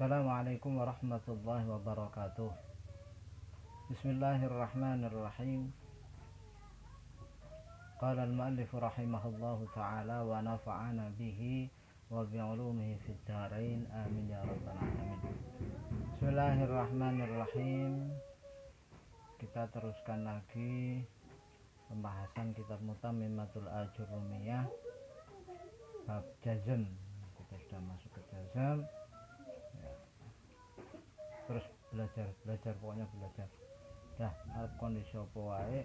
Assalamualaikum warahmatullahi wabarakatuh. Bismillahirrahmanirrahim. Qala al-muallif rahimahullahu ta'ala wa nafa'ana bihi wa bi'ulumihi fid dharain amin ya rabbal alamin. Bismillahirrahmanirrahim. Kita teruskan lagi pembahasan kitab Mutammimatul Ajurrumiyah bab jazm. Kita sudah masuk ke jazm. Terus belajar pokoknya belajar dah kondisi apa wae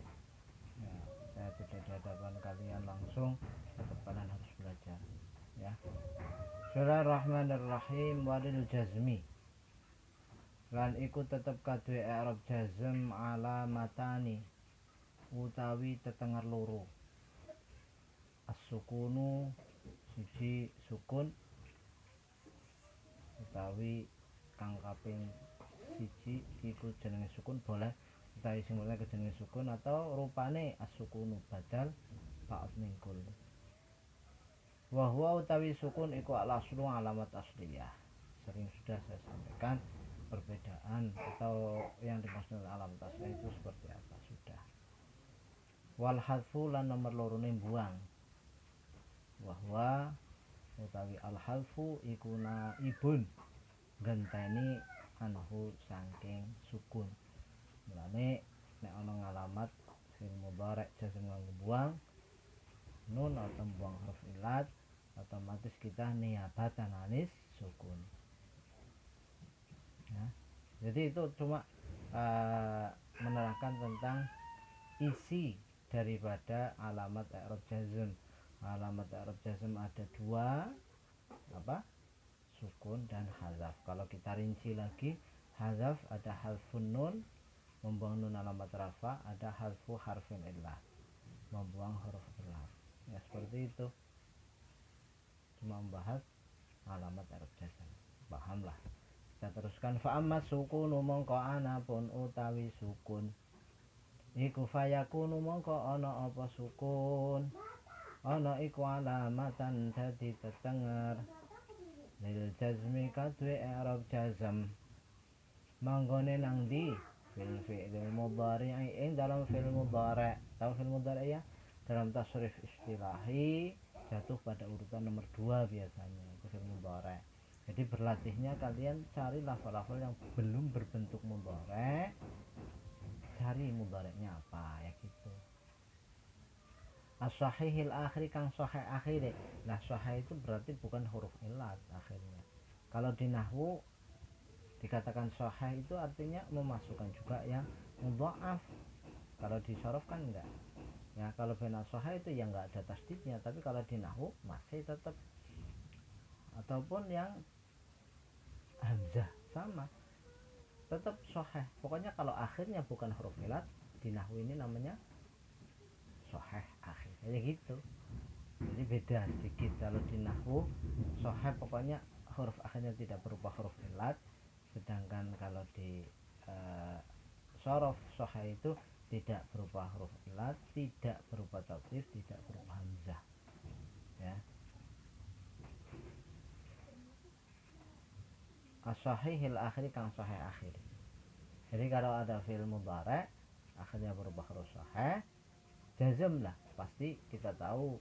ya, saya tidak di hadapan kalian langsung, tetap kalian harus belajar ya. Bismillahirrahmanirrahim. Walil jazmi lan iku tetep kadue i'rab jazm alamatani utawi tetenger loro. As-sukunu siji sukun utawi kang kaping siji iku jenenge sukun boleh utawi sing mulai jenenge sukun atau rupane as-sukunu badal ba'd min kull. Wa huwa utawi sukun iku al-aslu alamat asliyah. Sering sudah saya sampaikan perbedaan atau yang dimaksud alamat asliyah itu seperti apa sudah. Wal hadfu lan nomor lorone buang. Wa huwa utawi al-hadfu iku naibun genteni anhu saking sukun. Mulane nek ana ngalamat fil mudhari' jazm buang nun atau buang huruf ilat, otomatis kita niabatan anis sukun ya. Jadi itu cuma menerangkan tentang isi daripada alamat i'rab jazm. Alamat i'rab jazm ada dua, apa? Sukun dan hazaf. Kalau kita rinci lagi, hazaf ada hazfun nun, membuang nun alamat rafa, ada hazfu harfin illah, membuang huruf illah. Ya seperti itu. Cuma membahas alamat i'rab jazm. Pahamlah. Kita teruskan. Fa amma sukunu mongko ana pun utawi sukun. Iku fayakunu mongko ana apa sukun. Ana iku alamatan dadi tetenger lil jazmi kadwe i'rab jazm manggone nang di fil fi'il mudhari' ing dalam fi'il mudhari'. Tahu fi'il mudhari' ya, dalam tasrif istilahi jatuh pada urutan nomor 2 biasanya itu fi'il mudhari'. Jadi berlatihnya kalian cari lafal-lafal yang belum berbentuk mudhari', cari mudhari'nya apa ya gitu. As-sahihil akhir kang sahih akhir. Nah sahih itu berarti bukan huruf ilat akhirnya. Kalau di nahwu dikatakan sahih itu artinya memasukkan juga yang mudha'af. Kalau di sharaf kan enggak ya. Kalau bina sahih itu yang enggak ada tasdidnya, tapi kalau di nahwu masih tetap, ataupun yang hamzah sama tetap sahih. Pokoknya kalau akhirnya bukan huruf ilat di nahwu ini namanya sahih akhir kayak gitu. Jadi beda sedikit. Kalau di nahwu sahih pokoknya huruf akhirnya tidak berupa huruf ilat, sedangkan kalau di sharaf sahih itu tidak berupa huruf ilat, tidak berupa taukid, tidak berupa hamzah ya. As-sahihil akhir kang sahih akhir. Jadi kalau ada fi'il mudhari' akhirnya berupa huruf sahih, jazm lah pasti kita tahu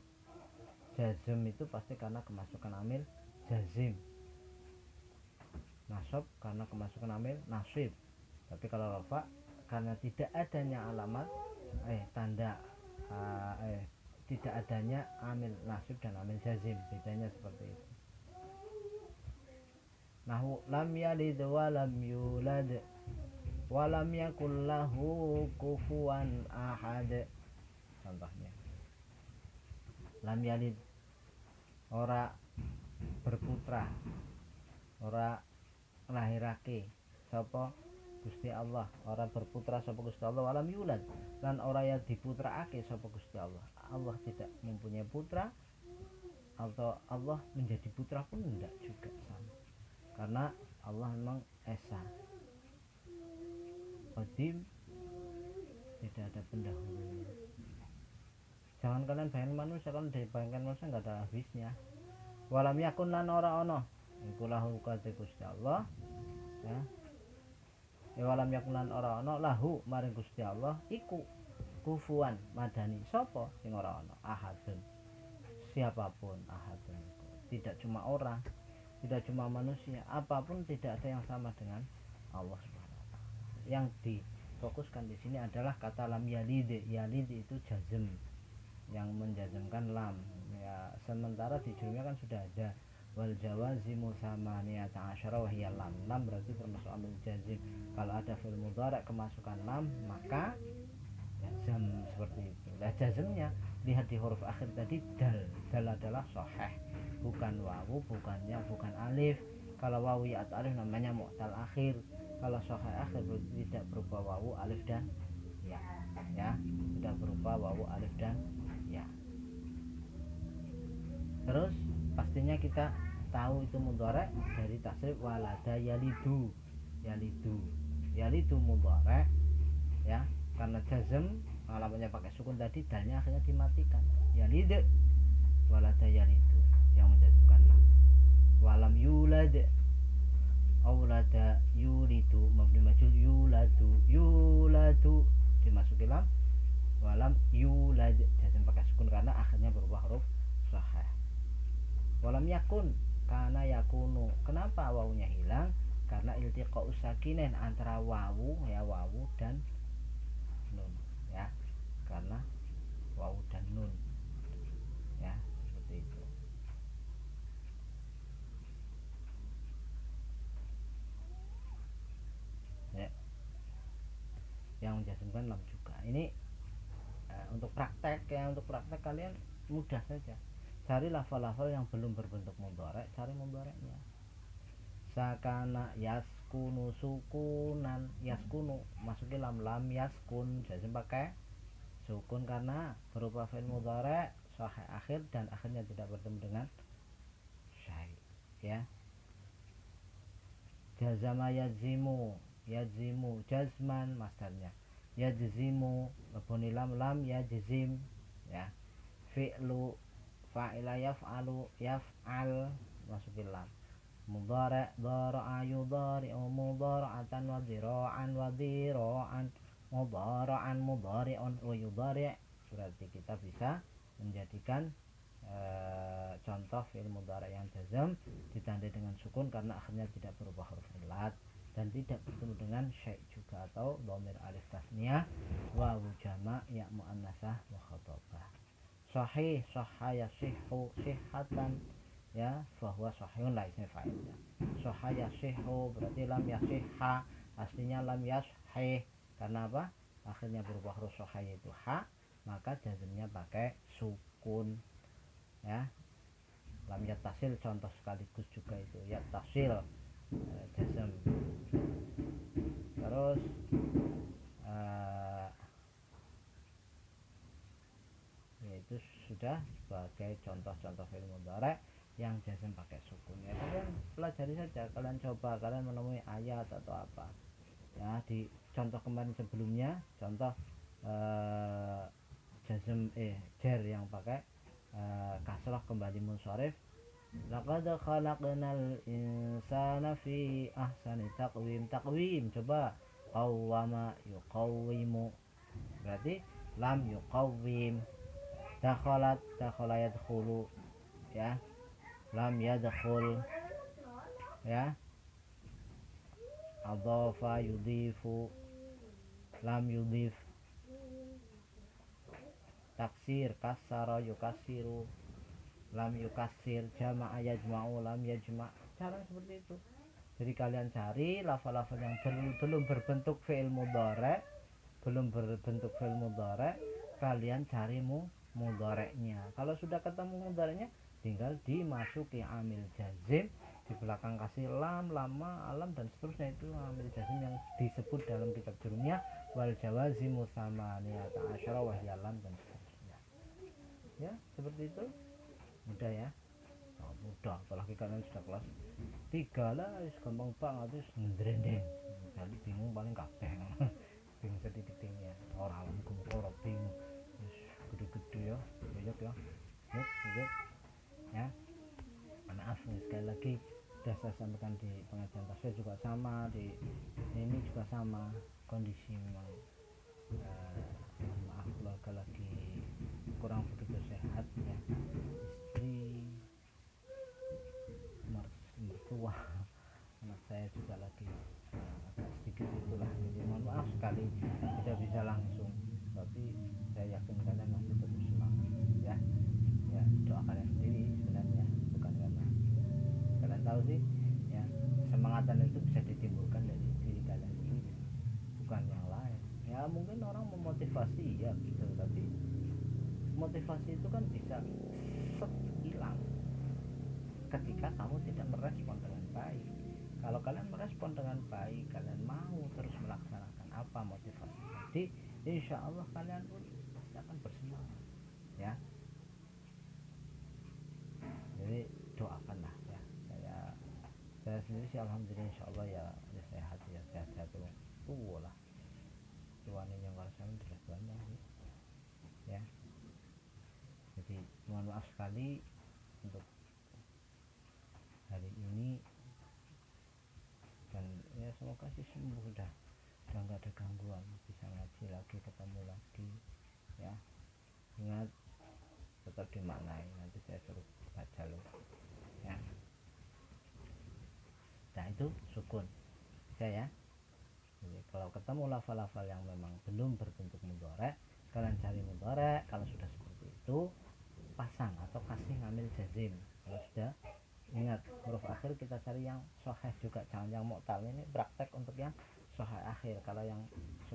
jazm itu pasti karena kemasukan amil jazim, nasab karena kemasukan amil nasib. Tapi kalau rafa karena tidak adanya alamat tanda tidak adanya amil nasib dan amil jazim, bedanya seperti itu. Nahu lam yalid wa lam yulad wa lam yakul lahu kufuwan ahad. Contohnya lam yalid ora berputra, ora lahirake sapa Gusti Allah, ora berputra sapa Gusti Allah, walam yulad lan ora ya diputraake sapa Gusti Allah. Allah tidak mempunyai putra atau Allah menjadi putra pun enggak juga sama, karena Allah memang esa qadim, tidak ada pendahulunya. Jangan kalian bayangkan manusia, kalau dibayangkan manusia nggak ada habisnya. Walam yakun lan ora ono iku lahu kate Gusti Allah ya. Walam yakulan ora ana lahu maring Gusti Allah iku kufuan madani sapa sing ora ana ahadun siapapun ahadun itu tidak cuma orang, tidak cuma manusia, apapun tidak ada yang sama dengan Allah Subhanahu wa taala. Yang difokuskan di sini adalah kata lam yalid. Yalid itu jazm yang menjazmkan lam ya, sementara di jurumnya kan sudah ada wal jawazimu samaniyata asyara wa hiya lam. Lam berarti termasuk amil jazim. Kalau ada fi'il mudhari kemasukan lam maka jazm seperti itu. Nah jazmnya lihat di huruf akhir tadi dal. Dal adalah sahih, bukan wawu, bukannya bukan alif. Kalau wawu ya atau alif namanya mu'tal akhir. Kalau sahih akhir berarti tidak berupa wawu, alif dan ya. Ya, tidak berupa wawu, alif dan ya. Terus pastinya kita tahu itu mudhari dari tasrif walada yalidu. Yalidu mudhari ya, karena jazm alamatnya pakai sukun tadi dalnya akhirnya dimatikan. Yalid walada yalidu yang menjazmkan lam. Walam yulad aulada yulidu mabni majhul yuladu dimasuki lam. Walam yulad jazm pakai sukun karena akhirnya berubah huruf sahih. Walam yakun karena yakunu. Kenapa wawunya hilang? Karena iltiqa'us sakinain antara wawu ya, wawu dan nun ya, karena wawu dan nun ya, seperti itu. Ya, yang menjazmkan lam juga. Ini untuk praktek ya, untuk praktek kalian mudah saja. Cari lafal-lafal yang belum berbentuk mudhari, cari mudhari'nya. Sakana yaskunu sukunan, yaskunu masuki lam, lam yaskun jazm pakai sukun karena berupa fi'il mudhari sahih akhir dan akhirnya tidak bertemu dengan syai ya. Jazama yadzimu jazman masdarnya, yajzimu bunyi lam, lam yajzim ya. Fi'lu fa'ila yaf'alu yaf'al masuki lam. Mudhari dhara'a yudhari'u mudhara'atan wa dhira'an wa dhira'an mudhara'an mudhari'un wa yudhari'. Berarti kita bisa menjadikan contoh fi'il mudhari yang jazm ditandai dengan sukun karena akhirnya tidak berubah huruf illat dan tidak bertemu dengan syai' juga, atau dhamir alif tasniyah wawu jama' ya muannasah wa khatabah. Sahih sahha yasihhu sihhatan ya, fahuwa sahihun la ismi fa'ilnya. Sahha yasihhu berarti lam yasihha, aslinya lam yashih. Karena apa? Akhirnya berubah huruf sahih yaitu ha, maka jazmnya pakai sukun ya. Lam yattasil contoh sekaligus juga itu yattasil jazm. Terus yaitu sudah sebagai contoh-contoh fi'il mudhari yang jazm pakai sukun ya. Kalian pelajari saja, kalian coba, kalian menemui ayat atau apa ya di contoh kemarin sebelumnya, contoh jazm jar yang pakai kasrah kembali munsharif. Laqad khalaqnal insana fi ahsani taqwim. Taqwim coba qawwama yuqawwimu berarti lam yuqawwim. Dakhalat dakhala yadkhulu ya, lam yadkhul ya. Adhafa yudhifu lam yudhif. Taksir kasara yukassiru lam yukassir. Jama'a yajma'u lam yajma'. Cara seperti itu. Jadi kalian cari lafal-lafal yang belum berbentuk fi'il mudhari, kalian cari mudhari'nya. Kalau sudah ketemu mudhari'nya tinggal dimasuki amil jazim, di belakang kasih lam, lama, alam dan seterusnya. Itu amil jazim yang disebut dalam kitab jurumiyah wal jawazimu samaniyata asyara wa hiya lam dan seterusnya ya. Seperti itu mudah ya. Mudah apalagi kalian sudah kelas 3 lah, gampang banget terus ngendrendeng. Jadi bingung paling kabeh. Bingung setitik-titiknya orang alam bingung gede-gede ya, banyak ya. Yuk ya. Maaf sekali lagi sudah saya sampaikan di pengajian tasawuf juga sama, di ini juga sama kondisi memang maaf keluarga lagi kurang begitu sehat ya, istri, mertua, anak saya juga lagi agak sedikit itulah, jadi mohon maaf sekali tidak bisa langsung, tapi saya yakin kalian masih tetap semangat ya. Ya, doa kalian sendiri sebenarnya, bukan karena kalian tahu sih ya, semangatan itu bisa ditimbulkan dari diri kalian sendiri, bukan yang lain. Ya mungkin orang memotivasi ya gitu, tapi motivasi itu kan bisa hilang ketika kamu tidak merespon dengan baik. Kalau kalian merespon dengan baik, kalian mau terus melaksanakan apa motivasi tadi, insya Allah kalian pun pasti akan bersemangat ya. Jadi doakanlah ya. Saya sendiri sih alhamdulillah insya Allah ya sehat ya, sehat-sehat tua lah, tuanya yang harus saya jelas banyak sih ya. Jadi mohon maaf sekali untuk hari ini, dan ya semoga sih sembuh, udah nggak ada gangguan, bisa ngaji lagi, ketemu lagi ya. Ingat tetap dimaknai, nanti saya suruh baca loh ya. Nah itu sukun saya. Jadi kalau ketemu lafal-lafal yang memang belum berbentuk mudhari, kalian cari mudhari. Kalau sudah seperti itu pasang atau kasih ngambil jazim. Kalau sudah, ingat huruf akhir kita cari yang sahih juga, jangan yang mu'tal. Ini praktek untuk yang sahih akhir. Kalau yang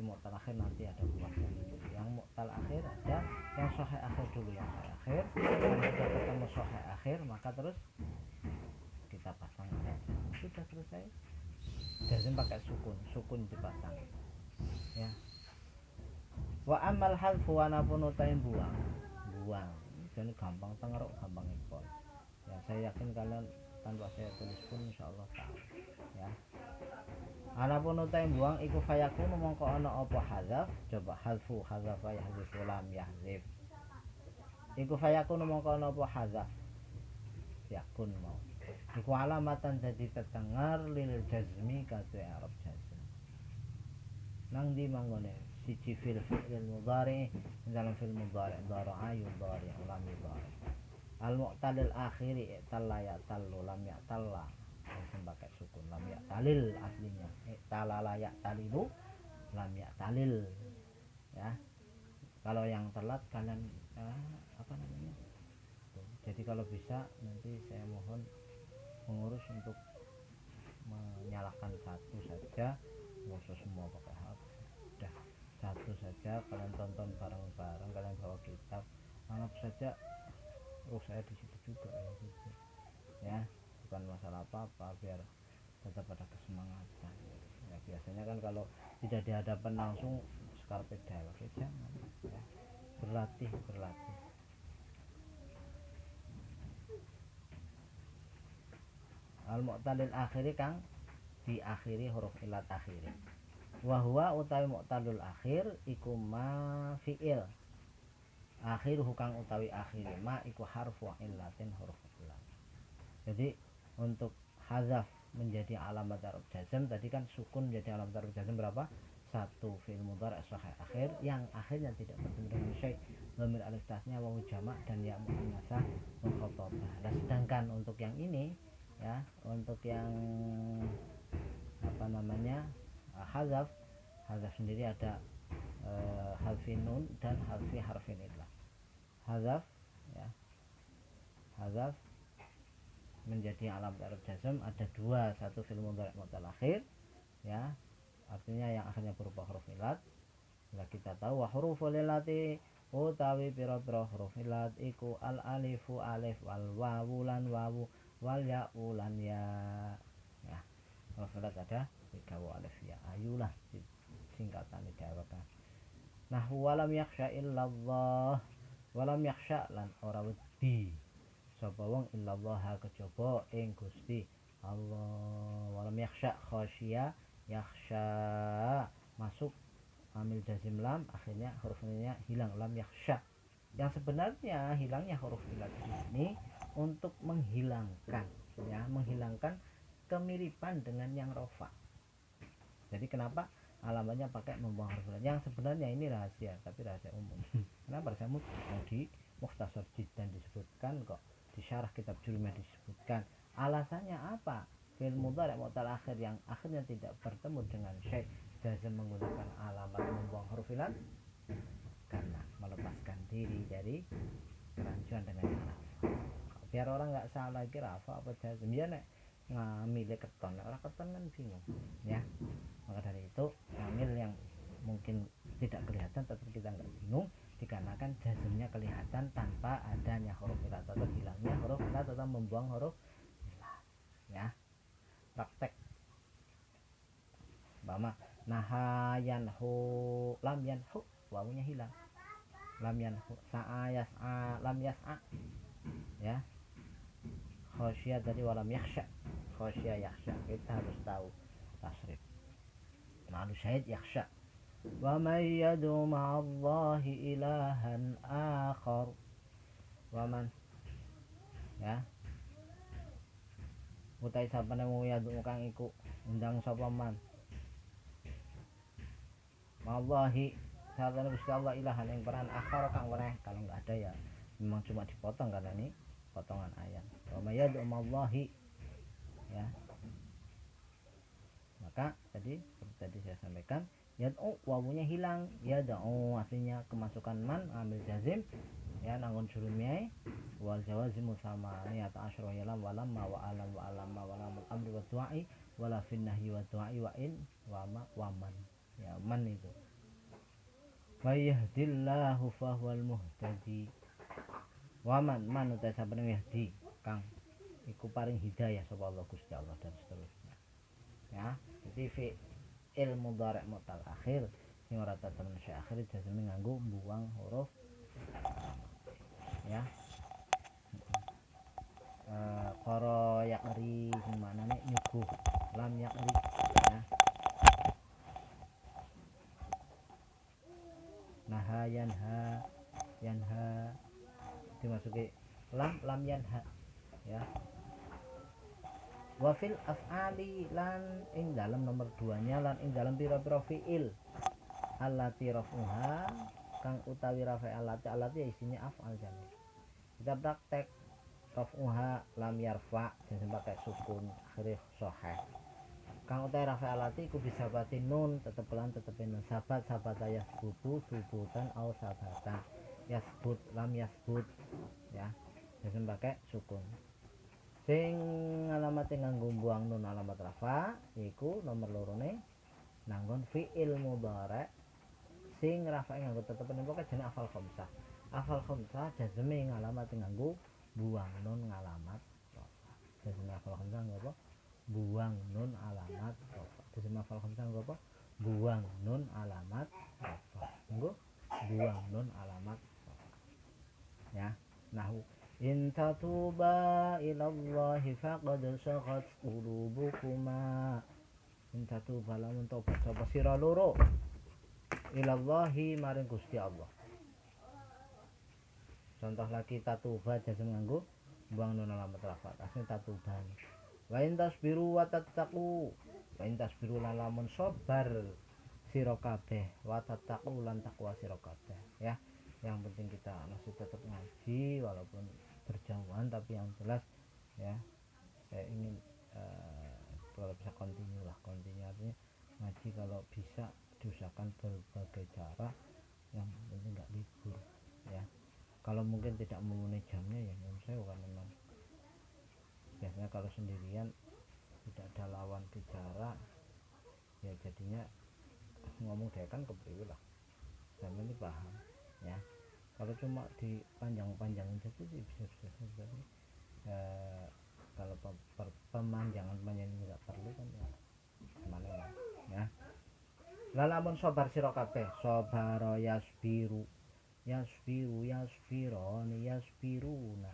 mu'tal akhir nanti ada buahnya. Yang mu'tal akhir ada, yang sahih akhir dulu, yang sahih akhir. Kalau sudah ketemu sahih akhir maka terus kita pasang aja. Sudah selesai. Jazim pakai sukun dipasang ya. Wa amal halfu wa napun utain buang jadi gampang tengeruk, gampang ikol ya. Saya yakin kalian tanpa saya tulis pun insyaallah tahu ya. Anapun utain buang iku fayakun mongko ana apa hadzaf. Coba halfu, hadzafa yahdzifu lam yahdzif. Iku fayakun mongko ana apa hadzaf, yakun mau iku alamatan jadi terdengar lil jazmi katu Arab jazm. Nang di manggone siji fil fi'il mudhari, dalam fil mudhari dhara'a yudhari lam yudhari. Al mu'talil akhiri talla ya tallu lam ya talla, langsung pakai sukun lam ya talil aslinya, talala ya talilu lam ya talil ya. Kalau yang telat kalian apa namanya, jadi kalau bisa nanti saya mohon mengurus untuk menyalakan satu saja, nggak usah semua pakai HP, udah satu saja. Kalian tonton bareng-bareng, kalian bawa kitab, anggap saja saya di situ juga ya gitu ya, bukan masalah apa-apa, biar tetap ada kesemangatan ya. Biasanya kan kalau tidak di hadapan langsung skarpe oke, jangan ya, berlatih al mu'talil akhiri kang diakhiri huruf ilat akhiri. Wa huwa utawi mu'talul akhir iku ma fi'il akhir hukang utawi akhiri ma iku harfu illatin huruf illat. Jadi untuk hazaf menjadi alamat Arab jazm tadi kan sukun menjadi alamat Arab jazm berapa? Satu fi'il mudhari sahih akhir yang akhirnya tidak bertemu dengan syai', dhamir alif tasnya wawu jamak dan ya muannasah mukhatabah. Nah sedangkan untuk yang ini ya, untuk yang apa namanya hazaf sendiri ada harfi nun dan harfin illah. Hazaf ya, hazaf menjadi alam Arab jazm ada dua, satu fil mudhari mu'tal akhir ya, artinya yang akhirnya berupa huruf illat. Nah kita tahu wa huruful illati utawi pira-pira huruf illat iku al alifu alif wal wawu lan wawu wal ya ulan ya. Ya, huruf illat ada 3 alif ya, ayulah singkatan diawakan. Nah walam yakhsha illallah, walam yakhsha lan ora wedi sapa wong illallah kejaba ing Gusti Allah. Walam yakhsha khasya yakhsha masuk amil jazim lam, akhirnya hurufnya hilang, lam yakhsha. Yang sebenarnya hilangnya huruf illat ini untuk menghilangkan ya, menghilangkan berkemiripan dengan yang rofa. Jadi kenapa alamatnya pakai membuang huruf ilat? Yang sebenarnya ini rahasia, tapi rahasia umum. Kenapa rahasia umum? Yang di Mukhtasar Jiddan disebutkan kok, di syarah kitab Jurumiyah disebutkan. Alasannya apa? Fi'il mudhari' mu'tal akhir yang akhirnya tidak bertemu dengan syai' jazm menggunakan alamat membuang huruf ilat karena melepaskan diri dari kerancuan dengan yang rafa. Biar orang nggak salah lagi rafa apa jazm. Ya nek ngambil keton, orang keton kan bingung ya. Maka dari itu ngambil yang mungkin tidak kelihatan tetap kita nggak bingung, dikarenakan jazmnya kelihatan tanpa adanya huruf ilat atau hilangnya huruf ilat atau membuang huruf ilat ya. Praktek bama naha yanhu lam yanhu wawunya hilang, lam yanhu sa'a yas'a lam yas'a ya. Khosya tadi walam yakhsha, khosya yakhsha, kita harus tahu tasrif. Ma'lu syahid yakhsha. Wa man yad'u ma'allahi ilahan akhar, wa man ya utai sapane wong yad'u kang iku undang sapa man ma'allahi sallallahu Gusti Allah ilahan yang peran akhar kang weneh. Kalau enggak ada ya memang cuma dipotong karena ini potongan ayat. Wa may yad'u ma'allahi ya. Maka tadi seperti tadi saya sampaikan, yad'u wawunya hilang, yad'u aslinya kemasukan man amil jazim ya nanggon jurumiyah wal jawazimu sama niat asyra ya lam walam ma wa alam wa alam ma wa lamul amri wa du'ai wala fin nahyi wa du'ai wa in wa ma wa man ya. Man itu may yahdillahu fahuwal muhtadi, wa man uta sabene yahdi kang iku paring hidayah sapa Allah Gusti Allah dan seterusnya ya. Jadi fi'il mudhari' mu'tal akhir sing ora temen syai' akhir jazme nganggo buang huruf ya. Qara yaqri maknane nyuguh, lam yaqri ya. Naha yanha, yanha dimasuki lam yanha ya. Wa fil af'ali lan ing dalam nomor 2 nya lan ing dalam pira-pira fi'il allati raf'uha kang utawi rafa allati isinya af'al jamir. Kita praktek raf'uha lam yarfa jadi pakai sukun akhirnya sahih. Kang utawi rafa allati ku bisa batin nun tetep lan tetep nun sabat yasbutu subutan au sabatan yasbut lam yasbut ya jadi pakai sukun. Sing alamate nganggo buang nun alamat rafa iku nomor lorone nanggon fi'il mudhari' sing rafa nganggo tetep pokoke jenenge afal khamsah. Afal khamsah jazme ngalamat nganggo buang nun ngalamat rafa. Jazme afal khamsah nganggo apa? Buang nun alamat rafa. Jazme afal khamsah nganggo apa? Buang nun alamat rafa. Nganggo buang nun alamat rafa. Ya, nahwu in tatuba ilallahi faqad saghat qulubukuma. In tatuba lamun tobat sapa sira loro ilallahi maring Gusti Allah. Contoh lagi tatuba jazm nganggo buang nun alamat rafa. Asline tatuban. Wa in tasbiru wa tattaqu. Wa in tasbiru lamun sabar sira kabeh wa tattaqu lan takwa sira kabeh ya. Yang penting kita masih tetap ngaji walaupun berjauhan, tapi yang jelas ya saya ingin kalau bisa continue artinya ngaji kalau bisa diusahakan berbagai cara, yang penting nggak libur ya. Kalau mungkin tidak memenuhi jamnya ya menurut saya bukan, memang biasanya kalau sendirian tidak ada lawan bicara ya jadinya ngomong dia kan kepriwe lah, saya ini paham ya. Kalau cuma dipanjang-panjangin saja sih bisa tapi kalau pemanjangan nggak perlu kan ya gimana ya. Lamun sabar sira kabeh, sabara yasbiru yasbironi yasbiruna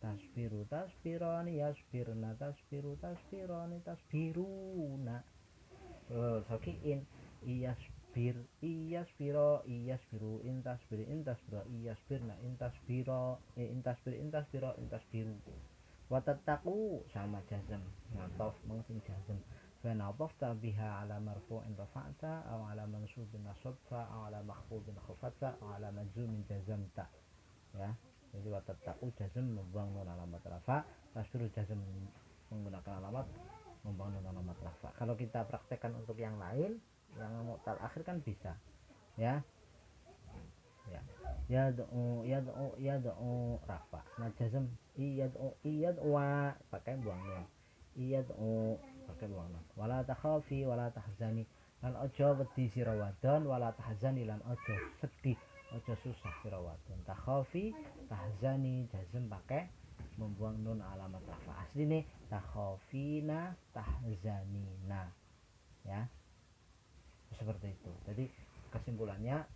tasbiru tasbironi yasbirna tasbironi tasbiruna sakiin iyasbir iyasbiro iyasbiru intasbir intasbiro iyasbirna intasbiro intasbiro intasbiru Wa tattaqu sama jazm, ngatof mengsin jazm. Fa nadafta biha ala marfu'in rafa'ta aw ala mansubin nasabta aw ala makhfudin khafata aw ala majzumin jazamta. Ya, jadi wa tattaqu jazm membuang nun alamat rafa, tasduru jazm menggunakan alamat membuang nun alamat rafa. Kalau kita praktekkan untuk yang lain, yang mu'tal akhir kan bisa, ya. Ya, yad'u rafa, nah jazm iyad'u pakai buang nun, iyad'u pakai buang nun. Wala takhafi wala tahzani, lan ojo wedi sira wadon, wala tahzani lan ojo sedih, ojo susah sira wadon. Takhafi tahzani jazm pakai membuang nun alamat rafa. Asline takhafina tahzanina, ya, seperti itu. Jadi kesimpulannya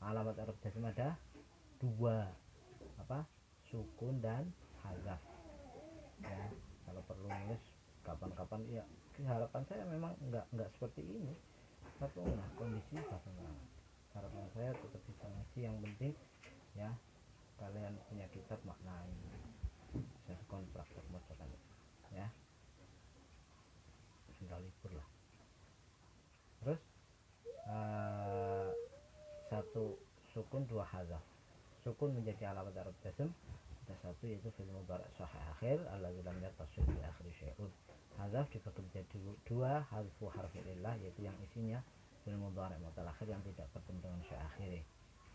alamat i'rab jazm ada dua, apa, sukun dan hazaf, ya. Kalau perlu nulis kapan-kapan, ya harapan saya memang enggak seperti ini, tapi nah kondisi bagaimana, harapan saya tetap bisa ngaji. Yang penting ya kalian punya kitab maknai, saya kon praktek bacakan, ya, sudah libur lah. Terus satu sukun dua hazaf. Sukun menjadi alamat i'rab jazm ada satu, yaitu fi'il mudhari' sahih akhir alladzi lam yattasil bi akhiri syai'un. Hazaf dibagi menjadi dua, hazfu harfi illah, yaitu yang isinya fi'il mudhari' mu'tal akhir yang tidak bertemu dengan syai' akhir.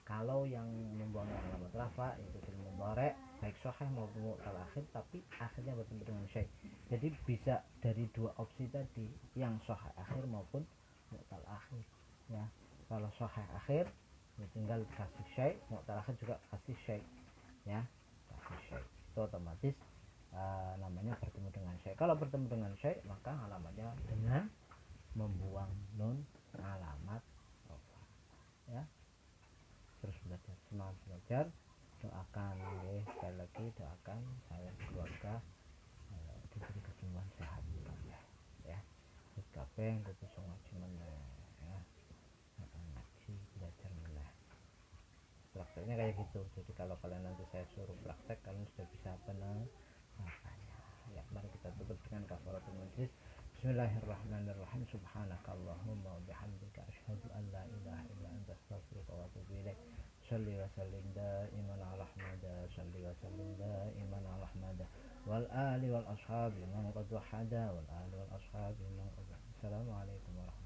Kalau yang membuang alamat rafa itu fi'il mudhari' baik sahih maupun mu'tal akhir tapi akhirnya bertemu dengan syai'. Jadi bisa dari dua opsi tadi, yang sahih akhir maupun mu'tal akhir, ya. Kalau sahih akhir ya tinggal kasih syai', mu'tal akhir juga kasih syai', ya, kasih syai', itu otomatis namanya bertemu dengan syai'. Kalau bertemu dengan syai' maka alamatnya dengan membuang nun alamat rafa, ya. Terus belajar, semangat belajar, doakan ya, sekali lagi doakan saya keluarga diberi kesembuhan sehat, ya. Terus kabeh kudu iso ngaji meneh, ya. Ngaji belajar meneh, prakteknya kayak gitu. Jadi kalau kalian nanti saya suruh praktek, kalian sudah bisa makanya, ya. Mari kita tutup dengan kafaratul majlis. Bismillahirrahmanirrahim. Subhanakallahumma wa bihamdika asyhadu an la ilaha illa anta astaghfiruka wa atubu ilaik. Shalli wa sallim daiman ala ahmada, shalli wa sallim daiman ala ahmada wal ali wal ashabi man qad wahada, wal ali wal ashabi man qad. Assalamualaikum warahmatullahi wabarakatuh.